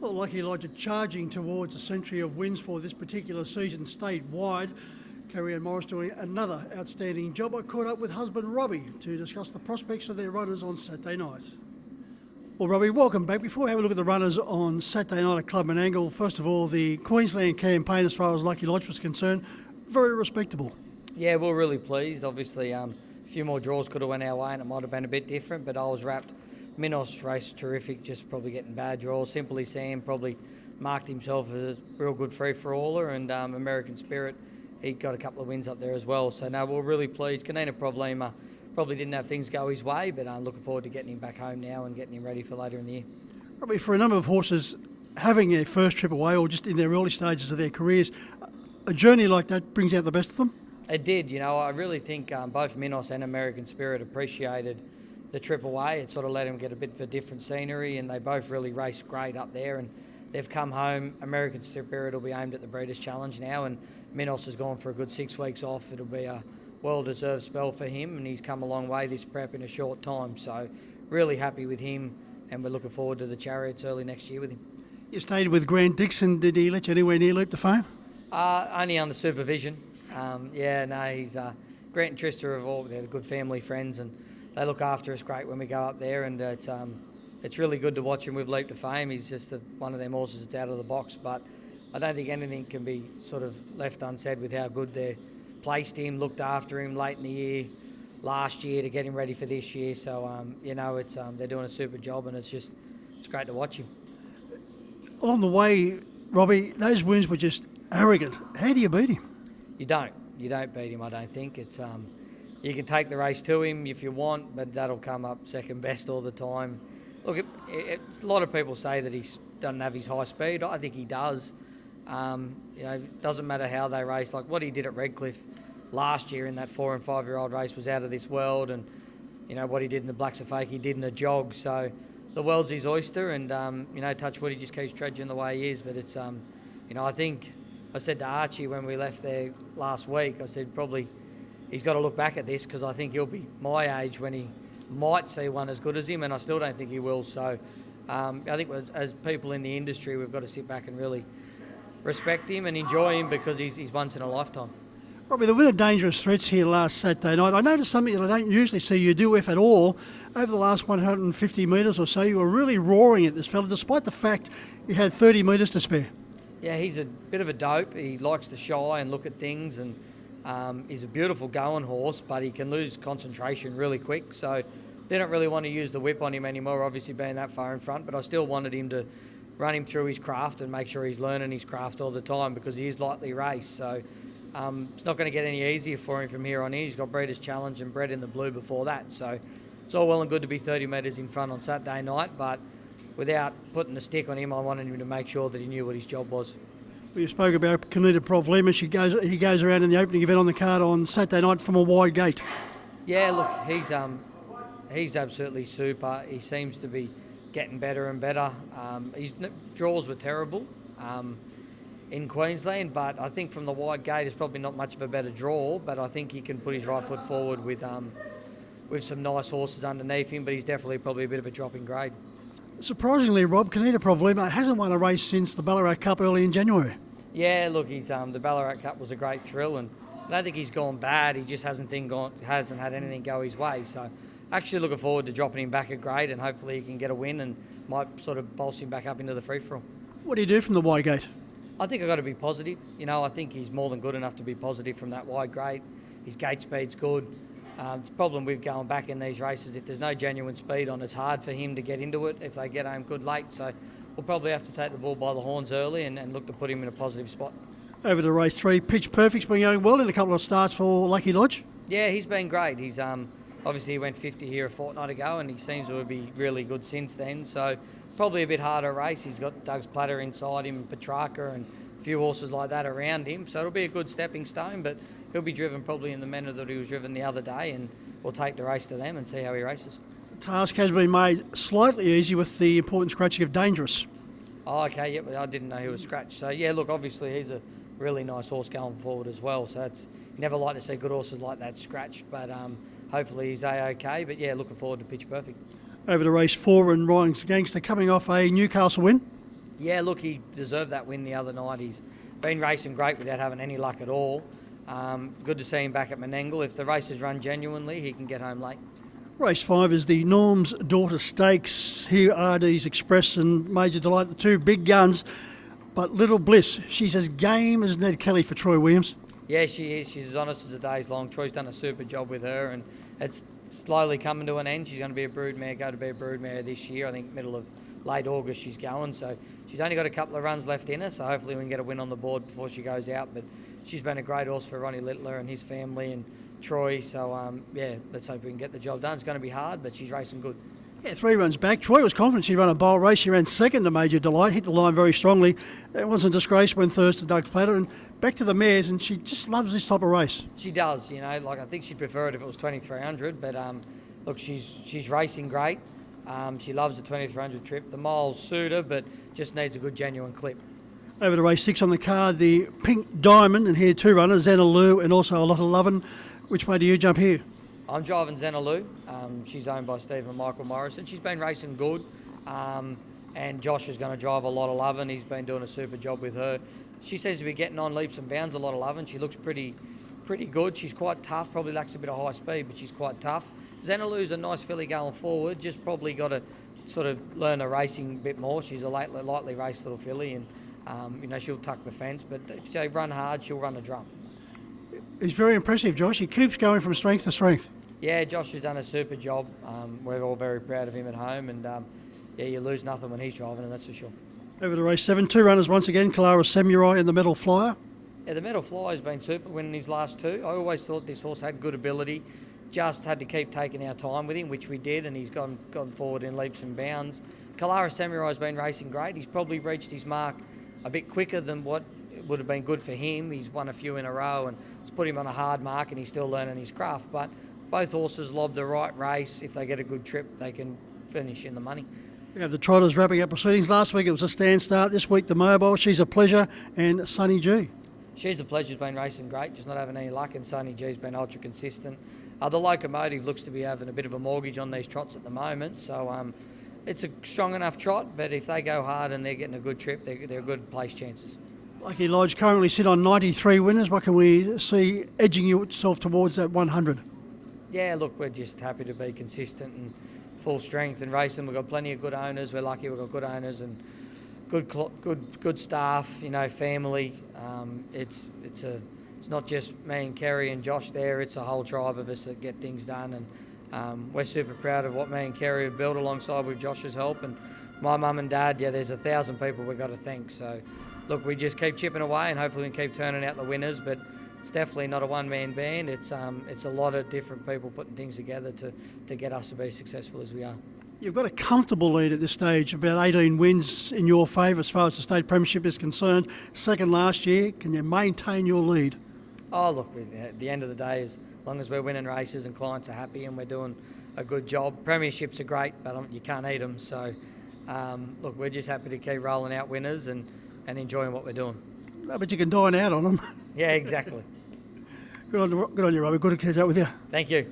Well, Lucky Lodge are charging towards a century of wins for this particular season statewide. Carrie Ann Morris doing another outstanding job. I caught up with husband Robbie to discuss the prospects of their runners on Saturday night. Well, Robbie, welcome back. Before we have a look at the runners on Saturday night at Clubman Angle, first of all, the Queensland campaign as far as Lucky Lodge was concerned, very respectable. Yeah, we're really pleased. Obviously, a few more draws could have went our way and it might have been a bit different, but I was wrapped. Minos raced terrific, just probably getting bad draws. Simply Sam probably marked himself as a real good free-for-aller, and American Spirit, he got a couple of wins up there as well. So, no, we're really pleased. Canina Problema probably didn't have things go his way, but I'm looking forward to getting him back home now and getting him ready for later in the year. Robbie, for a number of horses, having their first trip away or just in their early stages of their careers, a journey like that brings out the best of them? It did. I really think both Minos and American Spirit appreciated the trip away. It sort of let them get a bit of a different scenery, and they both really raced great up there, and they've come home. American Spirit will be aimed at the Breeders' Challenge now, and Minos has gone for a good 6 weeks off. It'll be a well-deserved spell for him, and he's come a long way this prep in a short time. So really happy with him, and we're looking forward to the Chariots early next year with him. You stayed with Grant Dixon. Did he let you anywhere near Leap to Fame? Only under supervision. He's Grant and Trista they're good family friends, and they look after us great when we go up there, and it's really good to watch him with Leap to Fame. He's just one of them horses that's out of the box, but I don't think anything can be sort of left unsaid with how good they placed him, looked after him late in the year, last year to get him ready for this year. So, they're doing a super job, and it's great to watch him. Along the way, Robbie, those wins were just arrogant. How do you beat him? You don't beat him, I don't think. It's you can take the race to him if you want, but that'll come up second best all the time. Look, a lot of people say that he doesn't have his high speed. I think he does. It doesn't matter how they race. Like what he did at Redcliffe last year in that 4 and 5 year old race was out of this world, and what he did in the Blacks of Fake, he did in a jog. So the world's his oyster, and touch wood, he just keeps trudging the way he is. But it's I think I said to Archie when we left there last week, I said probably he's got to look back at this, because I think he'll be my age when he might see one as good as him, and I still don't think he will. So I think as people in the industry, we've got to sit back and really respect him and enjoy him, because he's once in a lifetime. Robbie, the winner Dangerous Threats here last Saturday night. I noticed something that I don't usually see you do, if at all. Over the last 150 metres or so, you were really roaring at this fella, despite the fact you had 30 metres to spare. Yeah, he's a bit of a dope. He likes to shy and look at things, and he's a beautiful going horse, but he can lose concentration really quick. So they don't really want to use the whip on him anymore, obviously being that far in front, but I still wanted him to run him through his craft and make sure he's learning his craft all the time, because he is lightly raced. So it's not going to get any easier for him from here on in. He's got Breeders' Challenge and Bred in the Blue before that. So it's all well and good to be 30 metres in front on Saturday night, but without putting the stick on him, I wanted him to make sure that he knew what his job was. We spoke about Canita Problema. He goes around in the opening event on the card on Saturday night from a wide gate. Yeah, look, he's absolutely super. He seems to be getting better and better. His draws were terrible in Queensland, but I think from the wide gate it's probably not much of a better draw, but I think he can put his right foot forward with some nice horses underneath him, but he's definitely probably a bit of a drop in grade. Surprisingly, Rob, Canita Problema hasn't won a race since the Ballarat Cup early in January. Yeah, look, the Ballarat Cup was a great thrill, and I don't think he's gone bad. He just hasn't had anything go his way. So actually looking forward to dropping him back a grade, and hopefully he can get a win and might sort of bolster him back up into the free-for-all. What do you do from the wide gate? I think I've got to be positive. I think he's more than good enough to be positive from that wide gate. His gate speed's good. It's a problem with going back in these races. If there's no genuine speed on, it's hard for him to get into it if they get home good late. So we'll probably have to take the bull by the horns early and look to put him in a positive spot. Over to race 3, Pitch Perfect's been going well in a couple of starts for Lucky Lodge. Yeah, he's been great. He's obviously he went 50 here a fortnight ago, and he seems to be really good since then. So probably a bit harder race. He's got Doug's Platter inside him, Petrarca, and a few horses like that around him. So it'll be a good stepping stone, but he'll be driven probably in the manner that he was driven the other day, and we'll take the race to them and see how he races. The task has been made slightly easy with the important scratching of Dangerous. Oh, okay, yep, I didn't know he was scratched. So, yeah, look, obviously he's a really nice horse going forward as well. So you never like to see good horses like that scratched, but hopefully he's A-OK. But, yeah, looking forward to Pitch Perfect. Over to race 4, and Ryan's Gangster coming off a Newcastle win. Yeah, look, he deserved that win the other night. He's been racing great without having any luck at all. Good to see him back at Menangle. If the races run genuinely, he can get home late. Race 5 is the Norm's Daughter Stakes. Here RD's Express and Major Delight, the two big guns. But Little Bliss, she's as game as Ned Kelly for Troy Williams. Yeah, she is. She's as honest as the day's long. Troy's done a super job with her, and it's slowly coming to an end. She's going to be a broodmare, go to be a broodmare this year. I think middle of late August she's going. So she's only got a couple of runs left in her, so hopefully we can get a win on the board before she goes out. But she's been a great horse for Ronnie Littler and his family and Troy. So, yeah, let's hope we can get the job done. It's going to be hard, but she's racing good. Yeah, 3 runs back. Troy was confident she'd run a bold race. She ran second to Major Delight, hit the line very strongly. It wasn't disgraced when third to Doug's Platter. And back to the mares, and she just loves this type of race. She does, I think she'd prefer it if it was 2,300, but look, she's racing great. She loves the 2,300 trip. The miles suit her, but just needs a good, genuine clip. Over to race 6 on the card, the Pink Diamond, and here 2 runners, Xanaloo and also a lot of Lovin'. Which way do you jump here? I'm driving Xanaloo. She's owned by Stephen and Michael Morrison. She's been racing good, and Josh is going to drive a lot of Lovin'. He's been doing a super job with her. She seems to be getting on leaps and bounds, a lot of Lovin'. She looks pretty good. She's quite tough, probably lacks a bit of high speed, but she's quite tough. Xanaloo's a nice filly going forward, just probably got to sort of learn her racing a bit more. She's a lightly raced little filly, and she'll tuck the fence, but if they run hard, she'll run a drum. He's very impressive, Josh. He keeps going from strength to strength. Yeah, Josh has done a super job. We're all very proud of him at home, and yeah, you lose nothing when he's driving, and that's for sure. Over to race 7, 2 runners once again, Kalara Samurai and the Metal Flyer. Yeah, the Metal Flyer's been super winning his last 2. I always thought this horse had good ability, just had to keep taking our time with him, which we did, and he's gone forward in leaps and bounds. Kalara Samurai's been racing great. He's probably reached his mark a bit quicker than what would have been good for him. He's won a few in a row, and it's put him on a hard mark, and he's still learning his craft. But both horses lobbed the right race. If they get a good trip, they can finish in the money. We have the Trotters wrapping up proceedings. Last week it was a stand start. This week the Mobile, She's a Pleasure, and Sunny G. She's a Pleasure's been racing great, just not having any luck, and Sunny G's been ultra consistent. The Locomotive looks to be having a bit of a mortgage on these trots at the moment, so it's a strong enough trot, but if they go hard and they're getting a good trip, they're good place chances. Lucky Lodge currently sit on 93 winners. What can we see edging yourself towards that 100? Yeah, look, we're just happy to be consistent and full strength and racing. We've got plenty of good owners. We're lucky we've got good owners and good staff, family. It's not just me and Kerry and Josh there. It's a whole tribe of us that get things done, and we're super proud of what me and Kerry have built alongside with Josh's help and my mum and dad. Yeah, there's 1,000 people we've got to thank. So, look, we just keep chipping away and hopefully we can keep turning out the winners. But it's definitely not a one-man band. It's a lot of different people putting things together to get us to be successful as we are. You've got a comfortable lead at this stage, about 18 wins in your favour as far as the state premiership is concerned. Second last year. Can you maintain your lead? Oh, look, at the end of the day, as long as we're winning races and clients are happy and we're doing a good job. Premierships are great, but you can't eat them. So, look, we're just happy to keep rolling out winners and enjoying what we're doing. No, but you can dine out on them. Yeah, exactly. Good on you, Robbie. Good to catch up with you. Thank you.